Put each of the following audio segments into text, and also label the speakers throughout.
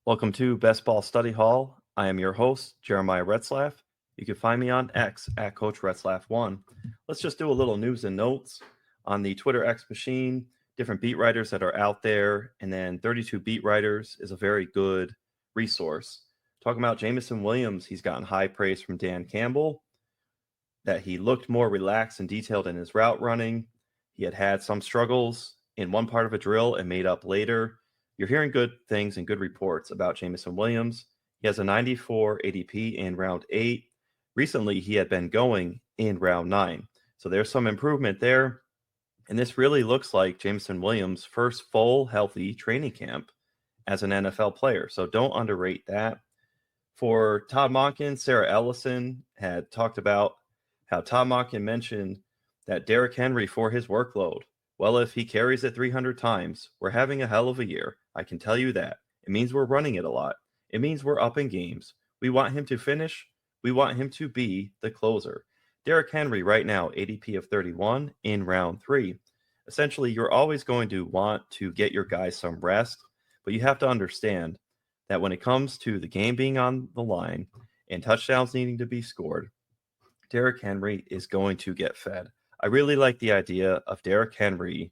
Speaker 1: Welcome to Best Ball Study Hall. I am your host, Jeremiah Retzlaff. You can find me on X at Coach Retzlaff1. Let's just do a little news and notes on the Twitter X machine, different beat writers that are out there, and then 32 Beat Writers is a very good resource. Talking about Jameson Williams, he's gotten high praise from Dan Campbell, that he looked more relaxed and detailed in his route running. He had some struggles in one part of a drill and made up later. You're hearing good things and good reports about Jameson Williams. He has a 94 ADP in round 8. Recently, he had been going in round 9. So there's some improvement there. And this really looks like Jameson Williams' first full healthy training camp as an NFL player. So don't underrate that. For Todd Monken, Sarah Ellison had talked about how Todd Monken mentioned that Derrick Henry for his workload. Well, if he carries it 300 times, we're having a hell of a year. I can tell you that. It means we're running it a lot. It means we're up in games. We want him to finish. We want him to be the closer. Derrick Henry right now, ADP of 31 in round 3. Essentially, you're always going to want to get your guys some rest, but you have to understand that when it comes to the game being on the line and touchdowns needing to be scored, Derrick Henry is going to get fed. I really like the idea of Derrick Henry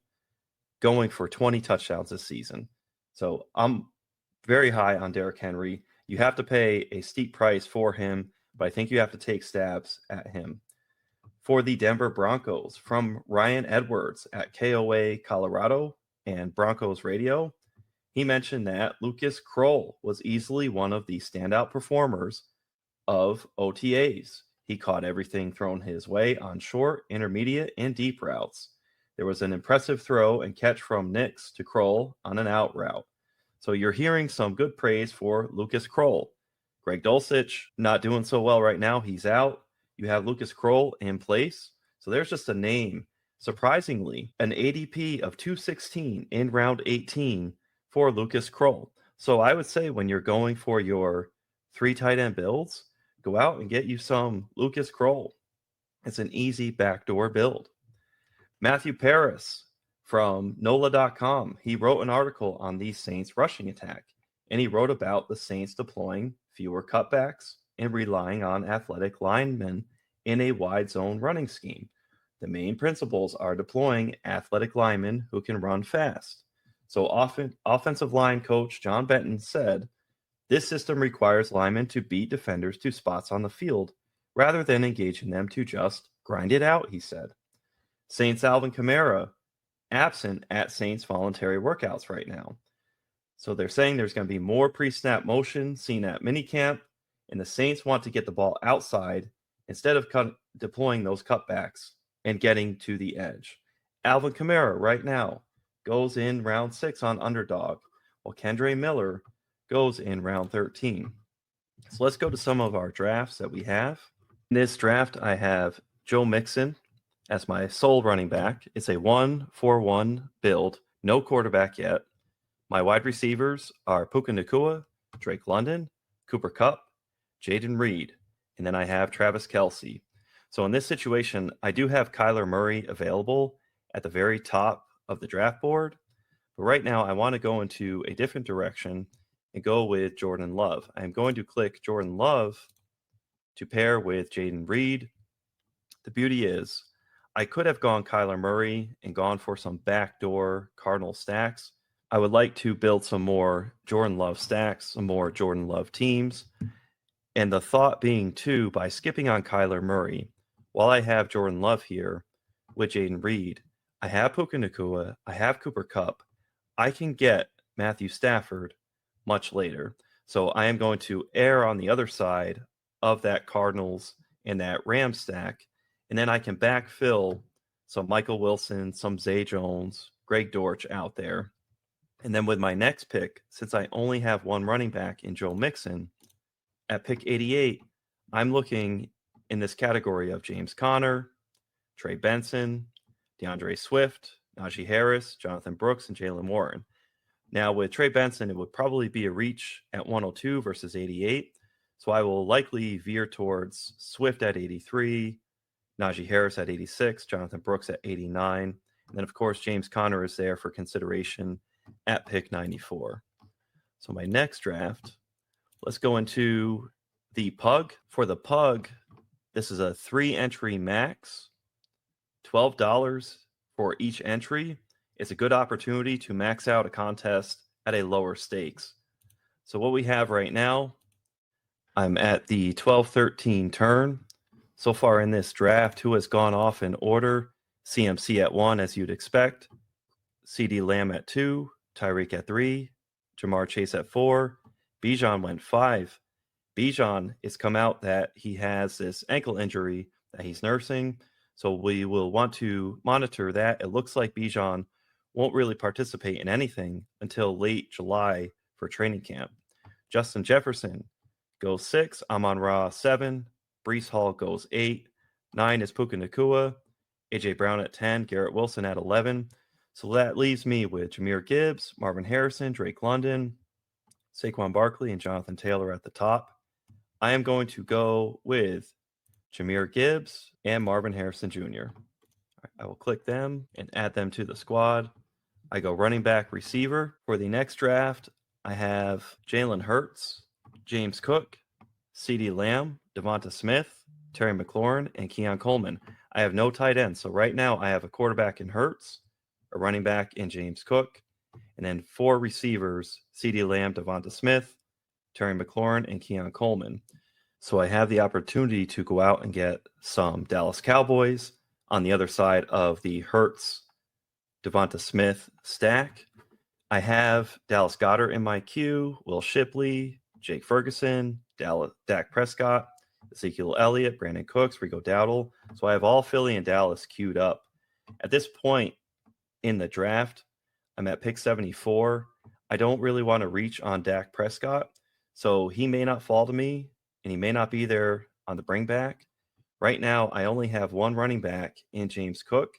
Speaker 1: going for 20 touchdowns this season. So I'm very high on Derrick Henry. You have to pay a steep price for him, but I think you have to take stabs at him. For the Denver Broncos, from Ryan Edwards at KOA Colorado and Broncos Radio, he mentioned that Lucas Krull was easily one of the standout performers of OTAs. He caught everything thrown his way on short, intermediate, and deep routes. There was an impressive throw and catch from Nix to Krull on an out route. So you're hearing some good praise for Lucas Krull. Greg Dulcich not doing so well right now. He's out. You have Lucas Krull in place. So there's just a name. Surprisingly, an ADP of 216 in round 18 for Lucas Krull. So I would say when you're going for your 3 tight end builds, go out and get you some Lucas Krull. It's an easy backdoor build. Matthew Paris from NOLA.com, he wrote an article on the Saints rushing attack, and he wrote about the Saints deploying fewer cutbacks and relying on athletic linemen in a wide zone running scheme. The main principles are deploying athletic linemen who can run fast. So often, offensive line coach John Benton said, this system requires linemen to beat defenders to spots on the field rather than engaging them to just grind it out, he said. Saints Alvin Kamara, absent at Saints voluntary workouts right now. So they're saying there's going to be more pre-snap motion seen at minicamp, and the Saints want to get the ball outside instead of deploying those cutbacks and getting to the edge. Alvin Kamara right now goes in round 6 on Underdog, while Kendre Miller goes in round 13. So let's go to some of our drafts that we have. In this draft, I have Joe Mixon as my sole running back. It's a 1-4-1 build, no quarterback yet. My wide receivers are Puka Nacua, Drake London, Cooper Kupp, Jaden Reed, and then I have Travis Kelce. So in this situation, I do have Kyler Murray available at the very top of the draft board. But right now, I want to go into a different direction and go with Jordan Love. I'm going to click Jordan Love to pair with Jaden Reed. The beauty is, I could have gone Kyler Murray and gone for some backdoor Cardinal stacks. I would like to build some more Jordan Love stacks, some more Jordan Love teams. And the thought being, too, by skipping on Kyler Murray, while I have Jordan Love here with Jaden Reed, I have Puka Nacua, I have Cooper Kupp, I can get Matthew Stafford much later. So I am going to err on the other side of that Cardinals and that Rams stack, and then I can backfill some Michael Wilson, some Zay Jones, Greg Dortch out there. And then with my next pick, since I only have one running back in Joe Mixon, at pick 88, I'm looking in this category of James Conner, Trey Benson, DeAndre Swift, Najee Harris, Jonathan Brooks, and Jalen Warren. Now, with Trey Benson, it would probably be a reach at 102 versus 88. So I will likely veer towards Swift at 83, Najee Harris at 86, Jonathan Brooks at 89. And then, of course, James Conner is there for consideration at pick 94. So my next draft, let's go into the Pug. For the Pug, this is a 3-entry max, $12 for each entry. It's a good opportunity to max out a contest at a lower stakes. So what we have right now, I'm at the 12-13 turn. So far in this draft, who has gone off in order? CMC at 1, as you'd expect. CD Lamb at 2, Tyreek at 3, Jamar Chase at 4, Bijan went 5. Bijan has come out that he has this ankle injury that he's nursing, so we will want to monitor that. It looks like Bijan won't really participate in anything until late July for training camp. Justin Jefferson goes 6, Amon-Ra 7, Breece Hall goes 8, 9 is Puka Nacua, A.J. Brown at 10, Garrett Wilson at 11. So that leaves me with Jahmyr Gibbs, Marvin Harrison, Drake London, Saquon Barkley, and Jonathan Taylor at the top. I am going to go with Jahmyr Gibbs and Marvin Harrison Jr. I will click them and add them to the squad. I go running back receiver. For the next draft, I have Jalen Hurts, James Cook, CeeDee Lamb, Devonta Smith, Terry McLaurin, and Keon Coleman. I have no tight ends. So right now I have a quarterback in Hurts, a running back in James Cook, and then 4 receivers, CeeDee Lamb, Devonta Smith, Terry McLaurin, and Keon Coleman. So I have the opportunity to go out and get some Dallas Cowboys on the other side of the Hurts, Devonta Smith stack. I have Dallas Goedert in my queue, Will Shipley, Jake Ferguson, Dak Prescott, Ezekiel Elliott, Brandon Cooks, Rico Dowdle. So I have all Philly and Dallas queued up. At this point in the draft, I'm at pick 74. I don't really want to reach on Dak Prescott, so he may not fall to me, and he may not be there on the bring back. Right now, I only have one running back in James Cook.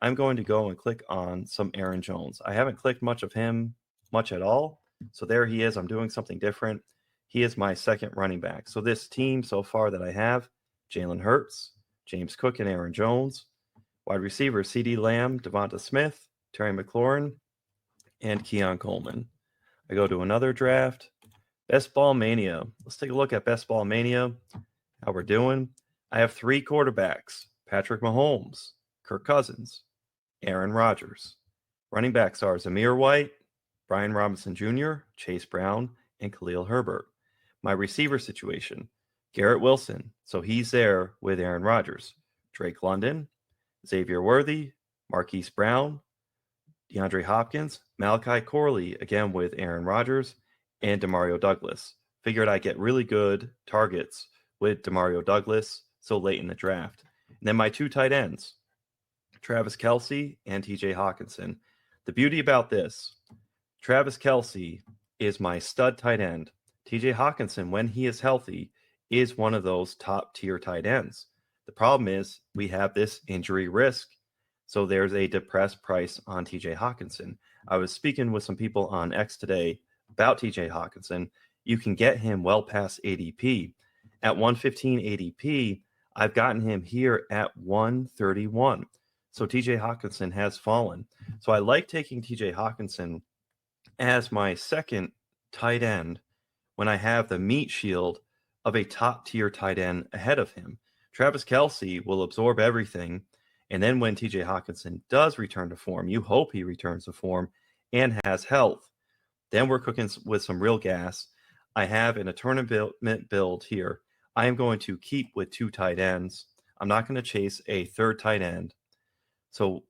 Speaker 1: I'm going to go and click on some Aaron Jones. I haven't clicked much of him much at all, so there he is. I'm doing something different. He is my second running back. So this team so far that I have, Jalen Hurts, James Cook, and Aaron Jones. Wide receiver, CeeDee Lamb, Devonta Smith, Terry McLaurin, and Keon Coleman. I go to another draft. Best Ball Mania. Let's take a look at Best Ball Mania, how we're doing. I have 3 quarterbacks, Patrick Mahomes, Kirk Cousins, Aaron Rodgers. Running backs are Zamir White, Brian Robinson Jr., Chase Brown, and Khalil Herbert. My receiver situation, Garrett Wilson, so he's there with Aaron Rodgers. Drake London, Xavier Worthy, Marquise Brown, DeAndre Hopkins, Malachi Corley, again with Aaron Rodgers, and Demario Douglas. Figured I'd get really good targets with Demario Douglas so late in the draft. And then my 2 tight ends, Travis Kelce and TJ Hawkinson. The beauty about this, Travis Kelce is my stud tight end. TJ Hawkinson, when he is healthy, is one of those top tier tight ends. The problem is we have this injury risk. So there's a depressed price on TJ Hawkinson. I was speaking with some people on X today about TJ Hawkinson. You can get him well past ADP. At 115 ADP, I've gotten him here at 131. So TJ Hawkinson has fallen. So I like taking TJ Hawkinson as my second tight end when I have the meat shield of a top tier tight end ahead of him. Travis Kelce will absorb everything. And then when TJ Hawkinson does return to form, you hope he returns to form and has health. Then we're cooking with some real gas. I have in a tournament build here. I am going to keep with 2 tight ends. I'm not going to chase a third tight end. So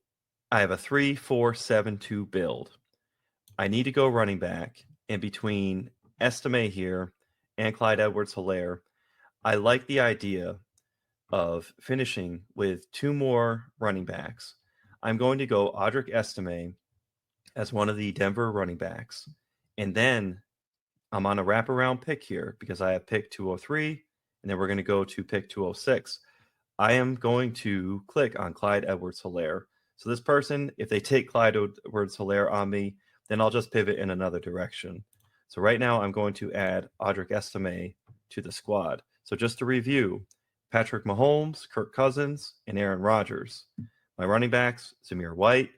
Speaker 1: I have a 3-4-7-2 build. I need to go running back. And between Estime here and Clyde Edwards-Helaire, I like the idea of finishing with 2 more running backs. I'm going to go Audric Estime as one of the Denver running backs. And then I'm on a wraparound pick here because I have pick 203, and then we're going to go to pick 206. I am going to click on Clyde Edwards-Helaire. So this person, if they take Clyde Edwards-Helaire on me, then I'll just pivot in another direction. So right now I'm going to add Audric Estime to the squad. So just to review, Patrick Mahomes, Kirk Cousins, and Aaron Rodgers. My running backs, Zamir White,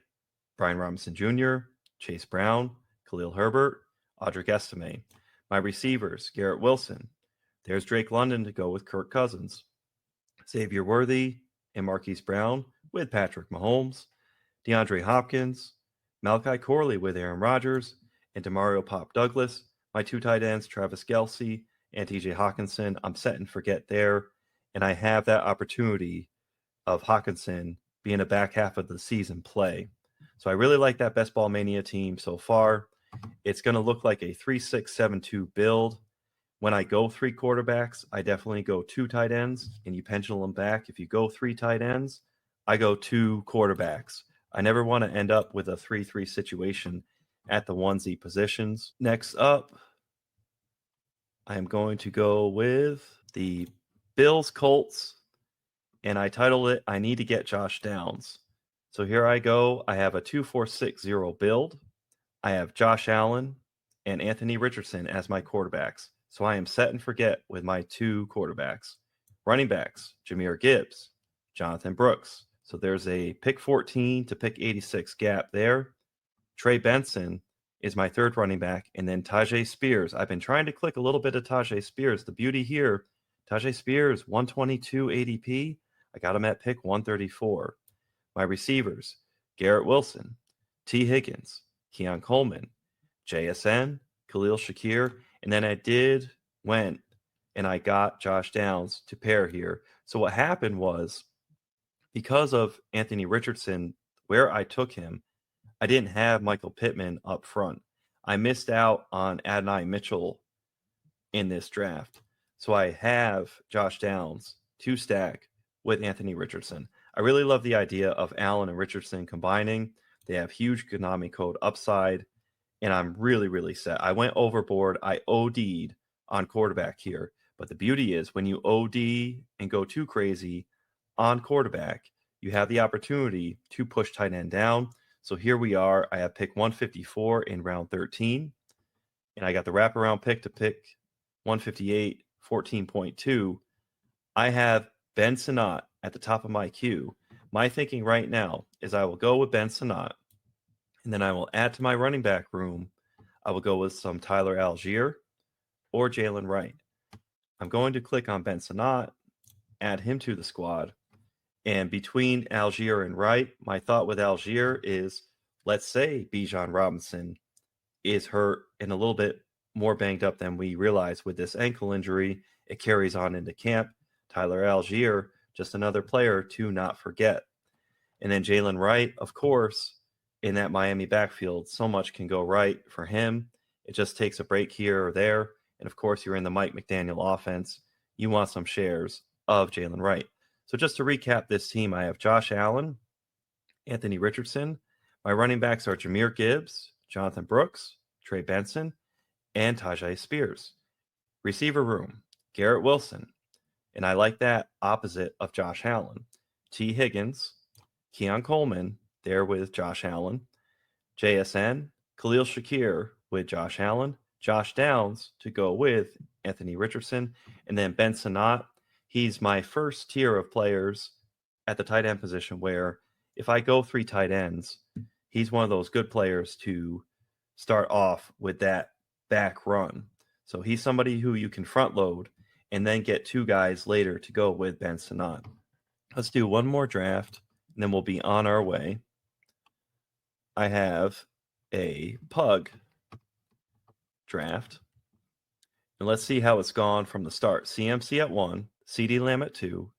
Speaker 1: Brian Robinson Jr., Chase Brown, Khalil Herbert. Audric Estime. My receivers, Garrett Wilson. There's Drake London to go with Kirk Cousins. Xavier Worthy and Marquise Brown with Patrick Mahomes. DeAndre Hopkins, Malachi Corley with Aaron Rodgers, and Demario Pop Douglas. My two tight ends, Travis Kelce and TJ Hawkinson. I'm set and forget there. And I have that opportunity of Hawkinson being a back half of the season play. So I really like that Best Ball Mania team so far. It's going to look like a 3-6-7-2 build. When I go three quarterbacks, I definitely go two tight ends, and you pendulum back. If you go three tight ends, I go two quarterbacks. I never want to end up with a 3-3 situation at the onesie positions. Next up, I am going to go with the Bills Colts, and I titled it, I Need to Get Josh Downs. So here I go. I have a 2-4-6-0 build. I have Josh Allen and Anthony Richardson as my quarterbacks. So I am set and forget with my two quarterbacks. Running backs, Jahmyr Gibbs, Jonathan Brooks. So there's a pick 14 to pick 86 gap there. Trey Benson is my third running back. And then Tajay Spears. I've been trying to click a little bit of Tajay Spears. The beauty here, Tajay Spears, 122 ADP. I got him at pick 134. My receivers, Garrett Wilson, T. Higgins, Keon Coleman, JSN, Khalil Shakir, and then I went and I got Josh Downs to pair here. So what happened was, because of Anthony Richardson, where I took him, I didn't have Michael Pittman up front. I missed out on Adonai Mitchell in this draft. So I have Josh Downs to stack with Anthony Richardson. I really love the idea of Allen and Richardson combining. They have huge Konami code upside, and I'm really, really set. I went overboard. I OD'd on quarterback here. But the beauty is when you OD and go too crazy on quarterback, you have the opportunity to push tight end down. So here we are. I have pick 154 in round 13, and I got the wraparound pick to pick 158, 14.2. I have Ben Sinnott at the top of my queue. My thinking right now is I will go with Ben Sinnott, and then I will add to my running back room. I will go with some Tyler Algier or Jalen Wright. I'm going to click on Ben Sinnott, add him to the squad. And between Algier and Wright, my thought with Algier is, let's say Bijan Robinson is hurt and a little bit more banged up than we realize with this ankle injury. It carries on into camp. Tyler Algier, just another player to not forget. And then Jalen Wright, of course, in that Miami backfield, so much can go right for him. It just takes a break here or there. And of course, you're in the Mike McDaniel offense. You want some shares of Jalen Wright. So just to recap this team, I have Josh Allen, Anthony Richardson. My running backs are Jahmyr Gibbs, Jonathan Brooks, Trey Benson, and Tajay Spears. Receiver room, Garrett Wilson. And I like that opposite of Josh Allen. T. Higgins, Keon Coleman, there with Josh Allen. JSN, Khalil Shakir with Josh Allen. Josh Downs to go with Anthony Richardson. And then Ben Sinnott. He's my first tier of players at the tight end position where if I go three tight ends, he's one of those good players to start off with that back run. So he's somebody who you can front load and then get two guys later to go with Ben Sinnott. Let's do one more draft, and then we'll be on our way. I have a pug draft. And let's see how it's gone from the start. CMC at 1, CeeDee Lamb at 2,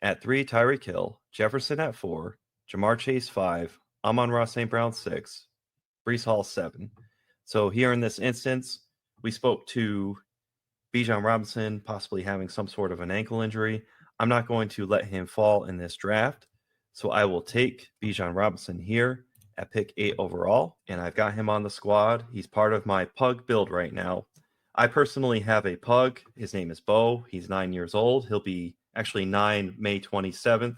Speaker 1: at 3, Tyreek Hill, Jefferson at 4, Jamar Chase 5, Amon-Ra St. Brown 6, Breece Hall 7. So here in this instance, we spoke to Bijan Robinson possibly having some sort of an ankle injury. I'm not going to let him fall in this draft. So I will take Bijan Robinson here at pick 8 overall, and I've got him on the squad. He's part of my pug build right now. I personally have a pug. His name is Bo. He's 9 years old. He'll be actually 9 May 27th.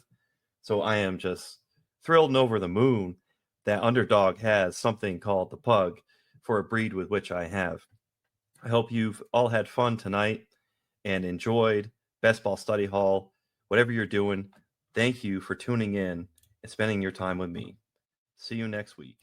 Speaker 1: So I am just thrilled and over the moon that Underdog has something called the pug for a breed with which I have. I hope you've all had fun tonight and enjoyed Best Ball Study Hall. Whatever you're doing, thank you for tuning in and spending your time with me. See you next week.